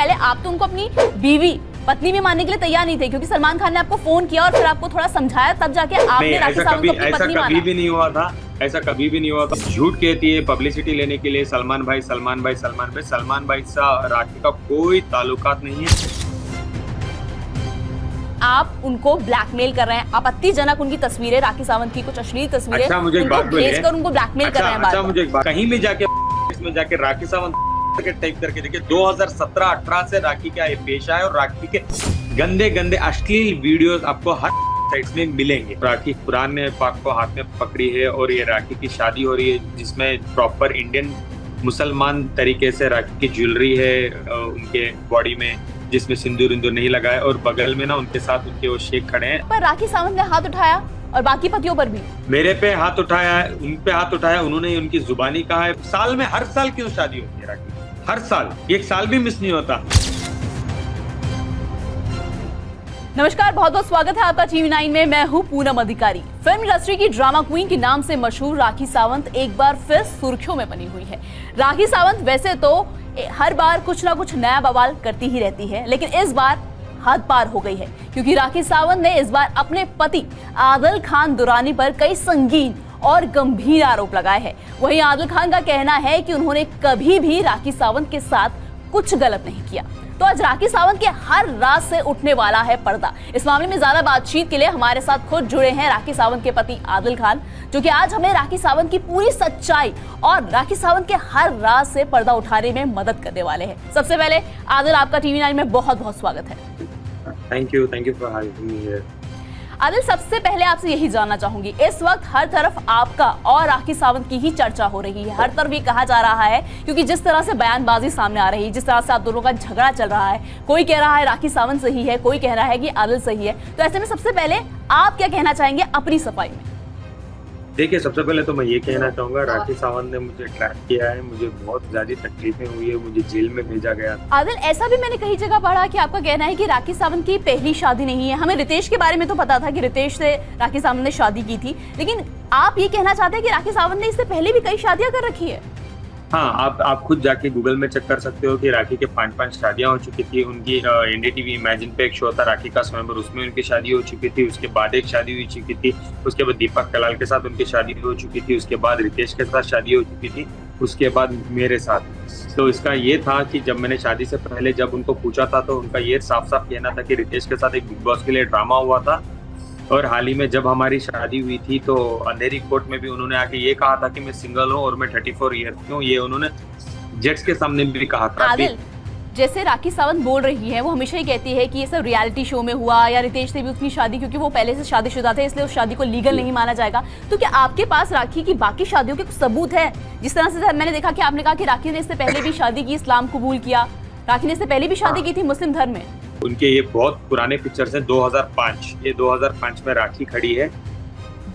पहले आप तो उनको अपनी बीवी पत्नी भी मानने के लिए तैयार नहीं थे, क्योंकि सलमान खान ने आपको फोन किया और फिर आपको थोड़ा समझाया, तब जाके आपने राखी सावंत को अपनी पत्नी माना। कभी भी नहीं हुआ था, ऐसा कभी भी नहीं हुआ था। झूठ कहती है पब्लिसिटी लेने के लिए, सलमान भाई सलमान भाई से राखी का कोई ताल्लुकात नहीं है। आप उनको ब्लैकमेल कर रहे हैं, आपत्तिजनक उनकी तस्वीरें, राखी सावंत की कुछ अश्लील तस्वीरें अच्छा, मुझे एक बात बोलिए, भेजकर उनको ब्लैकमेल कर रहे हैं। अच्छा, मुझे एक बात, कहीं भी जाके इसमें जाके राखी सावंत के टाइप करके देखिए, 2017-18 से राखी का ये पेशा है और राखी के गंदे गंदे अश्लील वीडियोस आपको हर साइट्स में मिलेंगे। राखी कुरान ने पाक को हाथ में पकड़ी है और ये राखी की शादी हो रही है, जिसमें प्रॉपर इंडियन मुसलमान तरीके से राखी की ज्वेलरी है उनके बॉडी में, जिसमें सिंदूर नहीं लगा है, और बगल में ना उनके साथ उनके वो शेख खड़े हैं। पर राखी सावंत ने हाथ उठाया और बाकी पतियों पर भी। मेरे पे हाथ उठाया है, उन पे हाथ उठाया, उन्होंने उनकी जुबानी कहा है। साल में हर साल क्यों शादी होती है राखी, हर साल, एक साल भी मिस नहीं होता। नमस्कार, बहुत बहुत स्वागत है आपका TV9 में। मैं हूं पूनम अधिकारी। फिल्म इंडस्ट्री की ड्रामा क्वीन के नाम से मशहूर राखी सावंत एक बार फिर सुर्खियों में बनी हुई है। राखी सावंत वैसे तो हर बार कुछ ना कुछ नया बवाल करती ही रहती है, लेकिन इस बार हद पार हो गई है, क्योंकि राखी सावंत ने इस बार अपने पति आदिल खान दुरानी पर कई संगीन और गंभीर आरोप लगाए हैं। वहीं आदिल खान का कहना है कि उन्होंने कभी भी राखी सावंत के साथ कुछ गलत नहीं किया। तो आज राखी सावंत के हर राज से उठने वाला है पर्दा। इस मामले में ज्यादा बातचीत के लिए हमारे साथ खुद जुड़े हैं राखी सावंत के पति आदिल खान, जो कि आज हमें राखी सावंत की पूरी सच्चाई और राखी सावंत के हर राज से पर्दा उठाने में मदद करने वाले हैं। सबसे पहले आदिल, आपका TV9 में बहुत बहुत स्वागत है। Thank you for having me here. Adil, सबसे पहले आपसे यही जानना चाहूंगी, इस वक्त हर तरफ आपका और राखी सावंत की ही चर्चा हो रही है। हर तरफ ये कहा जा रहा है, क्योंकि जिस तरह से बयानबाजी सामने आ रही है, जिस तरह से आप दोनों का झगड़ा चल रहा है, कोई कह रहा है राखी सावंत सही है, कोई कह रहा है कि आदिल सही है। तो ऐसे में सबसे पहले आप क्या कहना चाहेंगे अपनी सफाई में? देखिए, सबसे पहले तो मैं ये कहना चाहूंगा, राखी सावंत ने मुझे ट्रैक किया है, मुझे बहुत ज्यादा तकलीफें हुई है, मुझे जेल में भेजा गया। आदिल, ऐसा भी मैंने कई जगह पढ़ा कि आपका कहना है कि राखी सावंत की पहली शादी नहीं है। हमें रितेश के बारे में तो पता था कि रितेश से राखी सावंत ने शादी की थी, लेकिन आप ये कहना चाहते हैं कि राखी सावंत ने इससे पहले भी कई शादियां कर रखी है? हाँ, आप खुद जाके गूगल में चेक कर सकते हो कि राखी के 5 शादियां हो चुकी थी। उनकी NDTV इमेजिन पे एक शो था राखी का स्वयंवर, उसमें उनकी शादी हो चुकी थी। उसके बाद एक शादी हो चुकी थी, उसके बाद दीपक कलाल के साथ उनकी शादी हो चुकी थी, उसके बाद रितेश के साथ शादी हो चुकी थी, उसके बाद मेरे साथ। तो इसका ये था कि जब मैंने शादी से पहले जब उनको पूछा था, तो उनका ये साफ साफ कहना था कि रितेश के साथ एक बिग बॉस के लिए ड्रामा हुआ था, और हाल ही में जब हमारी शादी हुई थी तो अंधेरी कोर्ट में भी उन्होंने आके ये कहा था कि मैं सिंगल हूँ और मैं 34 ईयर की हूँ। ये उन्होंने जज के सामने भी कहा था। आदिल, जैसे राखी सावंत बोल रही है, वो हमेशा ही कहती है कि ये सब रियलिटी शो में हुआ, या रितेश से भी उसकी शादी, क्योंकि वो पहले से शादीशुदा थे, इसलिए उस शादी को लीगल नहीं माना जाएगा। तो क्या आपके पास राखी की बाकी शादियों के कुछ सबूत है? जिस तरह से मैंने देखा कि आपने कहा कि राखी ने इससे पहले भी शादी की, इस्लाम कबूल किया, राखी ने इससे पहले भी शादी की थी मुस्लिम धर्म में। उनके ये बहुत पुराने पिक्चर्स हैं, 2005, ये 2005 में राखी खड़ी है,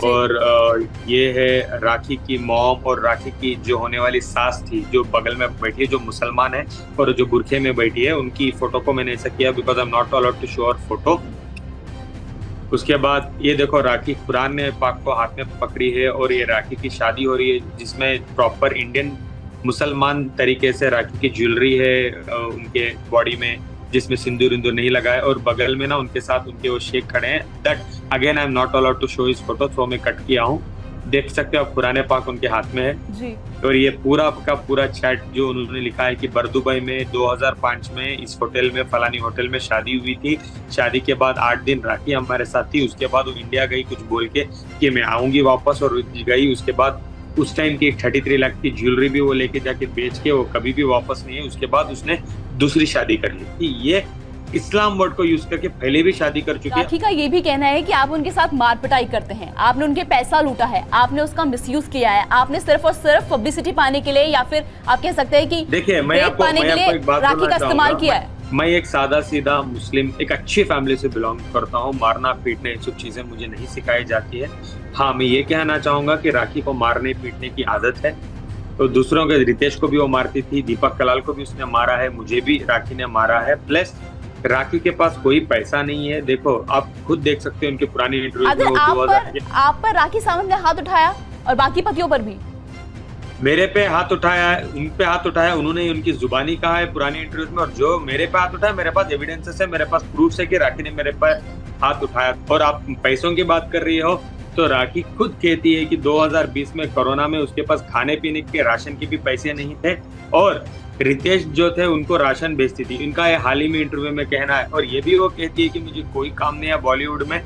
और ये है राखी की मॉम और राखी की जो होने वाली सास थी, जो बगल में बैठी है, जो मुसलमान है और जो बुरखे में बैठी है। उनकी फोटो को मैंने ऐसा किया because I am not allowed to show our photo. उसके बाद ये देखो, राखी कुरान ने पाक को हाथ में पकड़ी है और ये राखी की शादी हो रही है, जिसमें प्रॉपर इंडियन मुसलमान तरीके से राखी की ज्वेलरी है उनके बॉडी में, जिसमें सिंदूर नहीं लगा है, और बगल में ना उनके साथ उनके वो शेख खड़े हैं। That again I am not allowed to show इस फोटो, सो मैं कट किया हूँ। देख सकते हो आप, कुरान पाक उनके हाथ में है जी। और ये पूरा का पूरा चैट जो उन्होंने लिखा है कि बरदुबई में 2005 में इस होटल में, फलानी होटल में शादी हुई थी। शादी के बाद 8 दिन राखी हमारे साथ थी। उसके बाद वो इंडिया गई कुछ बोल के कि मैं आऊंगी वापस, और गई। उसके बाद उस टाइम की 33 लाख की ज्वेलरी भी वो लेके जाके बेच के वो कभी भी वापस नहीं है। उसके बाद उसने दूसरी शादी कर ली थी। ये इस्लाम वर्ड को यूज करके पहले भी शादी कर चुकी है। राखी का ये भी कहना है कि आप उनके साथ मार पिटाई करते हैं, आपने उनके पैसा लूटा है, आपने उसका मिसयूज किया है, आपने सिर्फ और सिर्फ पब्लिसिटी पाने के लिए, या फिर आप कह सकते हैं कि देखिए, मैं आपको एक बात राखी का इस्तेमाल किया है। मैं एक सादा सीधा मुस्लिम, एक अच्छी फैमिली से बिलोंग करता हूँ। मारना पीटना ये सब चीजें मुझे नहीं सिखाई जाती है। हाँ, मैं ये कहना चाहूंगा कि राखी को मारने पीटने की आदत है, तो दूसरों के, रितेश को भी वो मारती थी, दीपक कलाल को भी उसने मारा है, मुझे भी राखी ने मारा है। प्लस राखी के पास कोई पैसा नहीं है। देखो, आप खुद देख सकते हो उनकी पुरानी इंटरव्यू में। आप पर राखी सावंत ने हाथ उठाया और बाकी पतियों पर भी। मेरे पे हाथ उठाया है, उन पे हाथ उठाया, उन्होंने उनकी जुबानी कहा है पुरानी इंटरव्यूज में, और जो मेरे पे हाथ उठाया, मेरे पास एविडेंसेस है, मेरे पास प्रूफ है कि राखी ने मेरे पे हाथ उठाया। और आप पैसों की बात कर रही हो, तो राखी खुद कहती है कि 2020 में कोरोना में उसके पास खाने पीने के राशन के भी पैसे नहीं थे, और रितेश जो थे उनको राशन भेजती थी। इनका ये हाल ही में इंटरव्यू में कहना है। और ये भी वो कहती है कि मुझे कोई काम नहीं है बॉलीवुड में,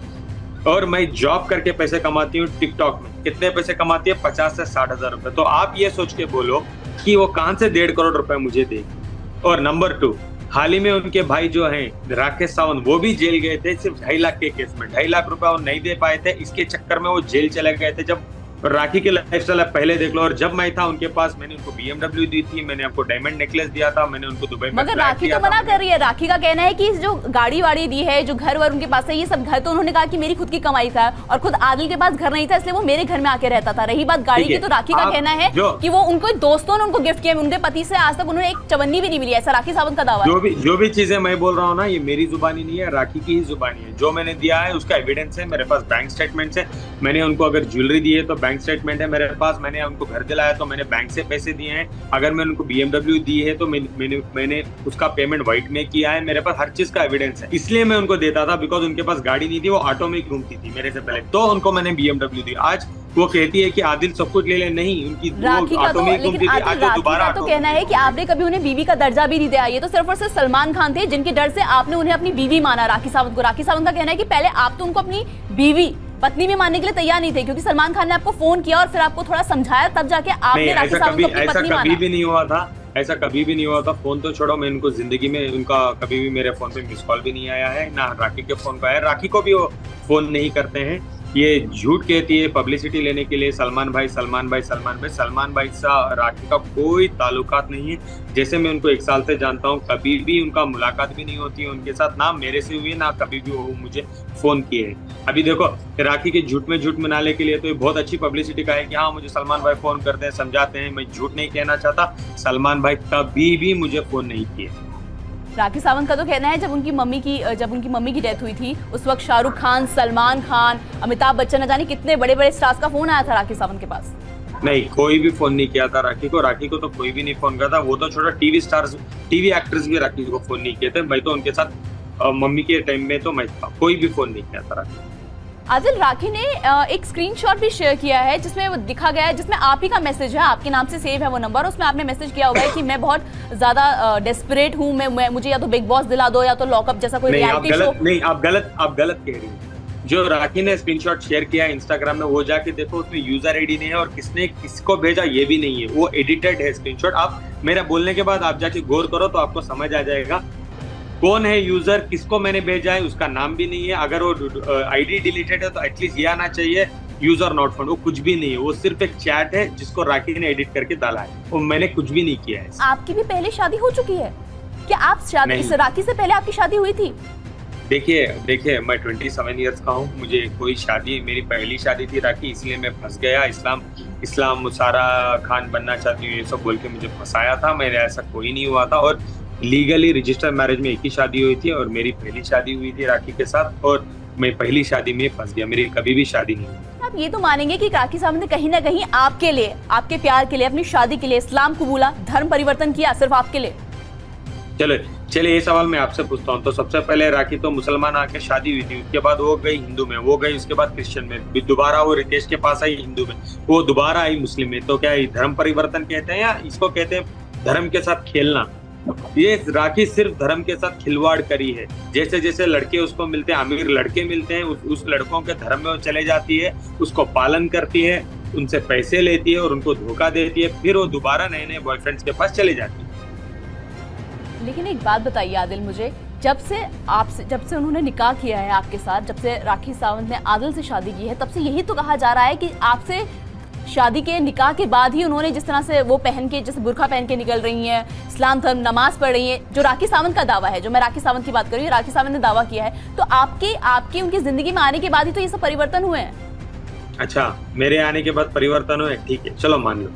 और मैं जॉब करके पैसे कमाती हूँ टिकटॉक में। कितने पैसे कमाती है? 50 से 60 हजार रुपए। तो आप ये सोच के बोलो कि वो कहां से 1.5 करोड़ रुपए मुझे देगी। और नंबर 2, हाल ही में उनके भाई जो हैं राकेश सावंत, वो भी जेल गए थे सिर्फ 2.5 लाख के केस में। 2.5 लाख रुपए वो नहीं दे पाए थे, इसके चक्कर में वो जेल चले गए थे। जब राखी के लाइफस्टाइल आप पहले देख लो। और जब मैं था उनके पास, मैंने उनको BMW दी थी, मैंने आपको डायमंड नेकलेस दिया था, मैंने उनको दुबई में मगर राखी तो मना कर रही है। राखी का कहना है कि जो गाड़ी वाड़ी दी है, जो घर वर उनके पास है, ये सब घर तो उन्होंने कहा कि मेरी खुद की कमाई था, और खुद आदिल के पास घर नहीं था, इसलिए वो मेरे घर में आके रहता था। रही बात गाड़ी की, तो राखी का कहना है कि वो उनको दोस्तों ने उनको गिफ्ट किया, उनके पति से आज तक उन्होंने एक चवन्नी भी नहीं मिली, ऐसा राखी सावंत का दावा है। जो भी चीजें मैं बोल रहा हूँ ना, ये मेरी जुबानी नहीं है, राखी की ही जुबानी है। जो मैंने दिया है उसका एविडेंस है, मेरे पास बैंक स्टेटमेंट है। मैंने उनको अगर ज्वेलरी दी है तो बैंक स्टेटमेंट है मेरे पास। मैंने उनको घर दिलाया तो मैंने बैंक से पैसे दिए हैं। अगर मैंने उनको BMW दी है तो मैंने उसका पेमेंट व्हाइट में किया है। मेरे पास हर चीज का एविडेंस है, इसलिए मैं उनको देता था, बिकॉज उनके पास गाड़ी नहीं थी, वो ऑटो में घूमती थी मेरे से पहले, तो उनको मैंने BMW दी। आज वो कहती है कि आदिल सब कुछ ले ले, नहीं, उनकी राखी का तो, लेकिन राखी का तो कहना है कि आपने कभी उन्हें बीवी का दर्जा भी नहीं दिया। ये तो सिर्फ और सिर्फ सलमान खान थे जिनके डर से आपने उन्हें अपनी बीवी माना, राखी सावंत को। राखी सावंत का कहना है कि पहले आप तो उनको अपनी बीवी पत्नी में मानने के लिए तैयार नहीं थे, क्योंकि सलमान खान ने आपको फोन किया और फिर आपको थोड़ा समझाया, तब जाके आपने राखी सावंत को अपनी पत्नी माना। कभी भी नहीं हुआ था, ऐसा कभी भी नहीं हुआ था। फोन तो छोड़ो, मैं उनको जिंदगी में उनका कभी भी मेरे फोन पे मिस कॉल भी नहीं आया है, ना राखी के फोन पे आया। राखी को भी वो फोन नहीं करते हैं। ये झूठ कहती है पब्लिसिटी लेने के लिए, सलमान भाई सलमान भाई सलमान भाई। सलमान भाई से राखी का कोई ताल्लुकात नहीं है। जैसे मैं उनको 1 साल से जानता हूँ, कभी भी उनका मुलाकात भी नहीं होती है उनके साथ, ना मेरे से हुई, ना कभी भी वो मुझे फोन किए हैं। अभी देखो, राखी के झूठ में झूठ मनाने के लिए तो ये बहुत अच्छी पब्लिसिटी का है कि हाँ मुझे सलमान भाई फोन करते हैं, समझाते हैं। मैं झूठ नहीं कहना चाहता, सलमान भाई कभी भी मुझे फोन नहीं किए। राखी सावंत का तो कहना है जब उनकी मम्मी की डेथ हुई थी, उस वक्त शाहरुख खान, सलमान खान, अमिताभ बच्चन, न जाने कितने बड़े बड़े स्टार्स का फोन आया था राखी सावंत के पास। नहीं, कोई भी फोन नहीं किया था राखी को। राखी को तो कोई भी नहीं फोन किया था। वो तो छोटा टीवी स्टार्स, टीवी एक्टर्स भी राखी को फोन नहीं किए थे। मैं तो उनके साथ मम्मी के टाइम में तो मैं था, कोई भी फोन नहीं किया था राखी। आदिल, राखी ने एक स्क्रीनशॉट भी शेयर किया है जिसमें वो दिखा गया है, जिसमें आप ही का मैसेज है, आपके नाम से सेव है वो नंबर। उसमें आपने मैसेज किया हुआ है कि मैं बहुत ज्यादा डेस्परेट हूँ, मैं मुझे या तो बिग बॉस दिला दो या तो लॉकअप जैसा कोई रियलिटी शो। नहीं, आप गलत कह रही हैं। जो राखी ने स्क्रीनशॉट शेयर किया है इंस्टाग्राम में, वो जाके देखो, उसमें यूजर आईडी नहीं है और किसने किसको भेजा ये भी नहीं है, वो एडिटेड है स्क्रीनशॉट। आप मेरा बोलने के बाद आप जाके गौर करो तो आपको समझ आ जाएगा कौन है यूजर, किसको मैंने भेजा है, उसका नाम भी नहीं है। अगर वो आईडी डिलीटेड है तो एटलीस्ट ये आना चाहिए यूजर नॉट फाउंड। वो कुछ भी नहीं है, वो सिर्फ एक चैट है जिसको राखी ने एडिट करके डाला है, वो मैंने कुछ भी नहीं किया है। आपकी भी पहले शादी हो चुकी है क्या? आप शादी राखी से पहले आपकी शादी हुई थी? देखिए मैं 27 इयर्स का हूँ। मुझे कोई शादी, मेरी पहली शादी थी राखी, इसलिए मैं फंस गया। इस्लाम मुसारा खान बनना चाहती हूँ ये सब बोल के मुझे फंसाया था। मेरे ऐसा कोई नहीं हुआ था, और लीगली रजिस्टर्ड मैरिज में एक ही शादी हुई थी, और मेरी पहली शादी हुई थी राखी के साथ, और मैं पहली शादी में फंस गया। मेरी कभी भी शादी नहीं हुई। आप ये तो मानेंगे कि राखी सावंत ने कहीं ना कहीं आपके लिए, आपके प्यार के लिए, अपनी शादी के लिए इस्लाम कबूला, धर्म परिवर्तन किया सिर्फ आपके लिए? चलिए ये सवाल मैं आपसे पूछता हूँ। तो सबसे पहले राखी तो मुसलमान आके शादी हुई थी, उसके बाद वो गई हिंदू में, वो गई उसके बाद क्रिश्चियन में, दोबारा वो रितेश के पास आई हिंदू में, वो दोबारा आई मुस्लिम में। तो क्या धर्म परिवर्तन कहते हैं, या इसको कहते हैं धर्म के साथ खेलना? ये राखी सिर्फ धर्म के साथ खिलवाड़ करी है। जैसे जैसे लड़के उसको मिलते हैं, अमीर लड़के मिलते हैं, उस लड़कों के धर्म में वो चले जाती है, उसको पालन करती है, उनसे पैसे लेती है और उनको धोखा देती है, फिर वो दोबारा नए नए बॉयफ्रेंड्स के पास चली जाती है। लेकिन एक बात बताइए आदिल मुझे, जब से उन्होंने निकाह किया है आपके साथ, जब से राखी सावंत ने आदिल से शादी की है, तब से यही तो कहा जा रहा है कि आपसे शादी के निकाह के बाद ही उन्होंने जिस तरह से वो पहन के, जैसे बुर्का पहन के निकल रही हैं, इस्लाम धर्म, नमाज पढ़ रही हैं, जो राखी सावंत का दावा है, जो मैं राखी सावंत की बात कर रही हूँ, राखी सावंत ने दावा किया है, तो आपके उनकी जिंदगी में आने के बाद ही तो ये सब परिवर्तन हुए हैं। अच्छा, मेरे आने के बाद परिवर्तन हुए, ठीक है, चलो मान लो।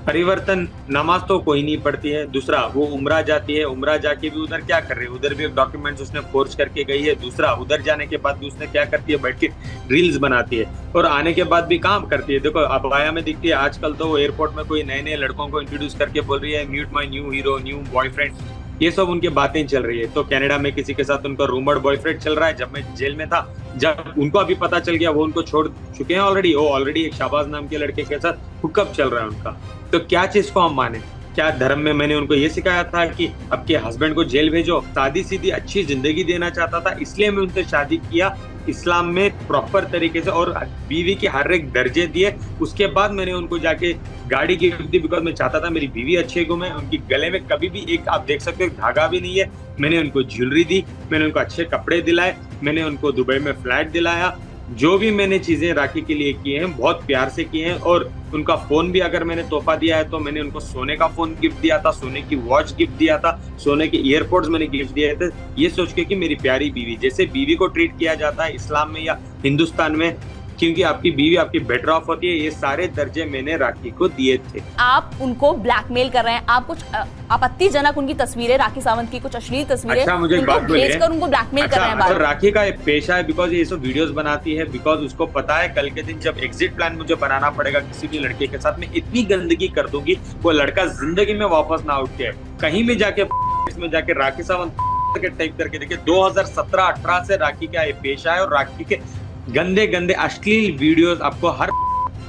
परिवर्तन, नमाज तो कोई नहीं पढ़ती है। दूसरा, वो उम्रा जाती है, उम्रा जाके भी उधर क्या कर रही है, उधर भी डॉक्यूमेंट्स उसने फोर्ज करके गई है। दूसरा, उधर जाने के बाद भी उसने क्या करती है, बैठ के रील्स बनाती है और आने के बाद भी काम करती है। देखो अबाया में दिखती है। आजकल तो वो एयरपोर्ट में कोई नए नए लड़कों को इंट्रोड्यूस करके बोल रही है, meet my new hero, new boyfriend. ये सब उनकी बातें चल रही है। तो कनाडा में किसी के साथ उनका रूमर्ड बॉयफ्रेंड चल रहा है। जब मैं जेल में था, जब उनको अभी पता चल गया, वो उनको छोड़ चुके हैं ऑलरेडी। वो ऑलरेडी एक शाहबाज नाम के लड़के के साथ हुकअप चल रहा है उनका। तो क्या चीज को हम माने? क्या धर्म में मैंने उनको ये सिखाया था कि आपके हस्बैंड को जेल भेजो? सादी सीधी अच्छी जिंदगी देना चाहता था, इसलिए मैं उनसे शादी किया इस्लाम में प्रॉपर तरीके से, और बीवी के हर एक दर्जे दिए। उसके बाद मैंने उनको जाके गाड़ी गिफ्ट दी, बिकॉज मैं चाहता था मेरी बीवी अच्छे घूमे। उनकी गले में कभी भी एक, आप देख सकते हो, धागा भी नहीं है। मैंने उनको ज्वेलरी दी, मैंने उनको अच्छे कपड़े दिलाए, मैंने उनको दुबई में फ्लैट दिलाया। जो भी मैंने चीजें राखी के लिए की हैं, बहुत प्यार से की हैं। और उनका फोन भी अगर मैंने तोहफा दिया है तो मैंने उनको सोने का फोन गिफ्ट दिया था, सोने की वॉच गिफ्ट दिया था, सोने के ईयरपोड्स मैंने गिफ्ट दिए थे, ये सोच के कि मेरी प्यारी बीवी, जैसे बीवी को ट्रीट किया जाता है इस्लाम में या हिंदुस्तान में, क्योंकि आपकी बीवी आपकी बेटर ऑफ होती है, ये सारे दर्जे मैंने राखी को दिए थे। आप उनको ब्लैकमेल कर रहे हैं, आप कुछ आपत्तिजनक उनकी तस्वीरें, राखी सावंत की कुछ अश्लील तस्वीरें, अच्छा, मुझे उनको बात बोलिए। भेजकर उनको ब्लैकमेल कर रहे हैं। अच्छा, राखी का एक पेशा है, बिकॉज ये सब वीडियोस बनाती है, बिकॉज उसको पता है कल के दिन जब एग्जिट प्लान मुझे बनाना पड़ेगा किसी भी लड़के के साथ, मैं इतनी गंदगी कर दूंगी वो लड़का जिंदगी में वापस ना उठ के कहीं भी जाके इसमें जाके राखी सावंत के टाइप करके देखिए। 2017-18 से राखी का ये पेशा है और राखी के गंदे गंदे अश्लील वीडियोस आपको हर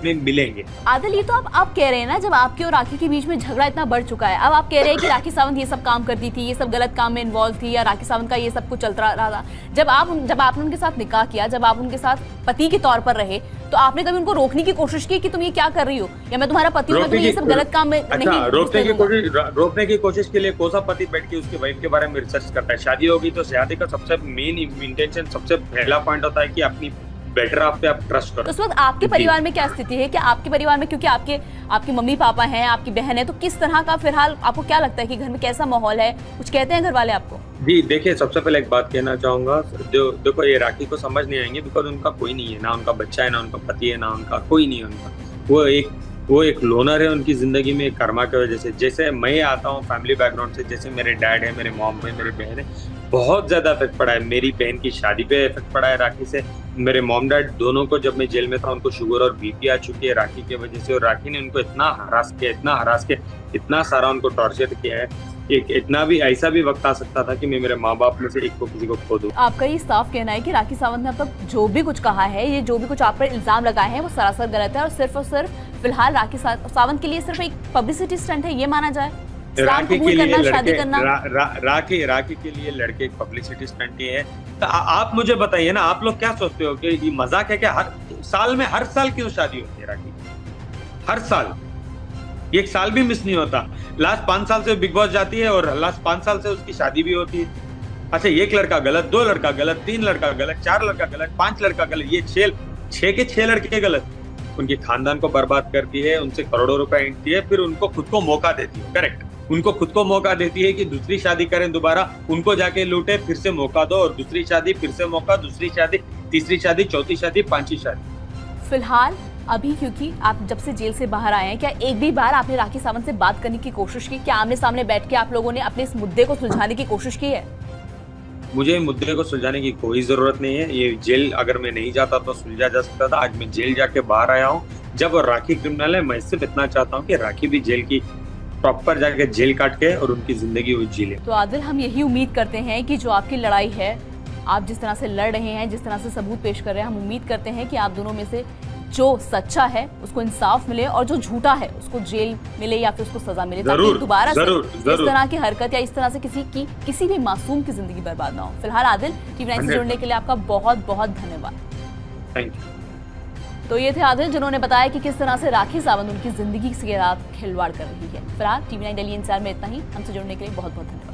में मिलेंगे। आदिल, ये तो आप कह रहे हैं ना, जब आपके और राखी के बीच में झगड़ा इतना बढ़ चुका है, अब आप कह रहे हैं कि राखी सावंत ये सब काम करती थी, ये सब गलत काम में इन्वॉल्व थी, या राखी सावंत का ये सब कुछ चलता रहा था। जब आपने उनके साथ निकाह किया, जब आप उनके साथ पति के तौर पर रहे, तो आपने कभी उनको रोकने की कोशिश की कि तुम ये क्या कर रही हो, या मैं तुम्हारा पति हूं, मैं तुम्हें ये सब गलत काम में नहीं रोकने की कोशिश के लिए कौन सा पति बैठ के उसके वाइफ के बारे में रिसर्च करता है? शादी होगी तो शादी का सबसे मेन इंटेंशन, सबसे पहला पॉइंट होता है कि अपनी बेटर आप पे आप ट्रस्ट करो। तो उस वक्त आपके परिवार में क्या स्थिति है? क्या आपके परिवार में, क्योंकि आपके मम्मी पापा हैं, आपकी बहन है, तो किस तरह का फिलहाल आपको क्या लगता है कि घर में कैसा माहौल है? कुछ कहते हैं घर वाले आपको? जी देखिए, सबसे पहले एक बात कहना चाहूंगा, जो देखो ये राखी को समझ नहीं आएंगे, बिकॉज उनका कोई नहीं है, ना उनका बच्चा है, ना उनका पति है, ना उनका कोई नहीं है उनका। वो एक लोनर है उनकी जिंदगी में, कर्मा की वजह से। जैसे मैं आता हूँ फैमिली बैकग्राउंड से, जैसे मेरे डैड है, मेरे मॉम है, मेरी बहन है, बहुत ज्यादा इफेक्ट पड़ा है। मेरी बहन की शादी पे इफेक्ट पड़ा है राखी से। मेरे मॉम डैड दोनों को, जब मैं जेल में था, उनको शुगर और बीपी आ चुकी है राखी की वजह से। और राखी ने उनको इतना हरास किया, इतना सारा उनको टॉर्चर किया है। इतना भी ऐसा भी वक्त आ सकता था कि मैं मेरे माँ बाप में से एक को किसी को खो दूं। आपका ये साफ कहना है कि राखी सावंत ने अब तक जो भी कुछ कहा है, ये जो भी कुछ आप पर इल्जाम लगाए हैं, वो सरासर गलत है, और सिर्फ फिलहाल राखी सावंत के लिए सिर्फ एक पब्लिसिटी स्टंट है, ये माना जाए? राखी के लिए शादी करना, राखी के लिए लड़के एक पब्लिसिटी स्टंट ही है। तो आप मुझे बताइए ना, आप लोग क्या सोचते हो कि ये मजाक है क्या? हर साल क्यों शादी होती है राखी? हर साल, एक साल भी मिस नहीं होता। लास्ट 5 साल से बिग बॉस जाती है और लास्ट 5 साल से उसकी शादी भी होती है। अच्छा, एक लड़का गलत, 2 लड़का गलत, 3 लड़का गलत, 4 लड़का गलत, 5 लड़का गलत, ये 6 के 6 लड़के गलत। उनके खानदान को बर्बाद करती है, उनसे करोड़ों रुपए ऐंठती है, फिर उनको खुद को मौका देती है। करेक्ट, उनको खुद को मौका देती है कि दूसरी शादी करें दोबारा, उनको जाके लूटे, फिर से मौका दो, और दूसरी शादी, फिर से मौका, दूसरी शादी, तीसरी शादी, चौथी शादी, 5वीं शादी। फिलहाल अभी, क्योंकि आप जब से जेल से बाहर आए हैं, क्या एक भी बार आपने राखी सावंत से बात करने की कोशिश की? क्या आमने सामने बैठ के आप लोगों ने अपने इस मुद्दे को सुलझाने की कोशिश की है? मुझे मुद्दे को सुलझाने की कोई जरूरत नहीं है। ये जेल अगर मैं नहीं जाता तो सुलझा जा सकता था। आज मैं जेल जाके बाहर आया हूँ। जब राखी क्रिमिनल है, मैं सिर्फ इतना चाहता हूँ कि राखी भी जेल की प्रॉपर जाके जेल काट के और उनकी जिंदगी वो जी ले। तो आदिल, हम यही उम्मीद करते हैं कि जो आपकी लड़ाई है, आप जिस तरह से लड़ रहे हैं, जिस तरह से सबूत पेश कर रहे हैं, हम उम्मीद करते हैं कि आप दोनों में से जो सच्चा है उसको इंसाफ मिले, और जो झूठा है उसको जेल मिले या फिर उसको सजा मिले, ताकि दोबारा से इस तरह की हरकत या इस तरह से किसी भी मासूम की जिंदगी बर्बाद ना हो। फिलहाल आदिल, TV9 से जुड़ने के लिए आपका बहुत बहुत धन्यवाद। Thank you. तो ये थे आदिल, जिन्होंने बताया कि किस तरह से राखी सावंत उनकी जिंदगी के साथ खिलवाड़ कर रही है। फिलहाल TV9 दिल्ली इंसार में इतना ही। हमसे जुड़ने के लिए बहुत बहुत धन्यवाद।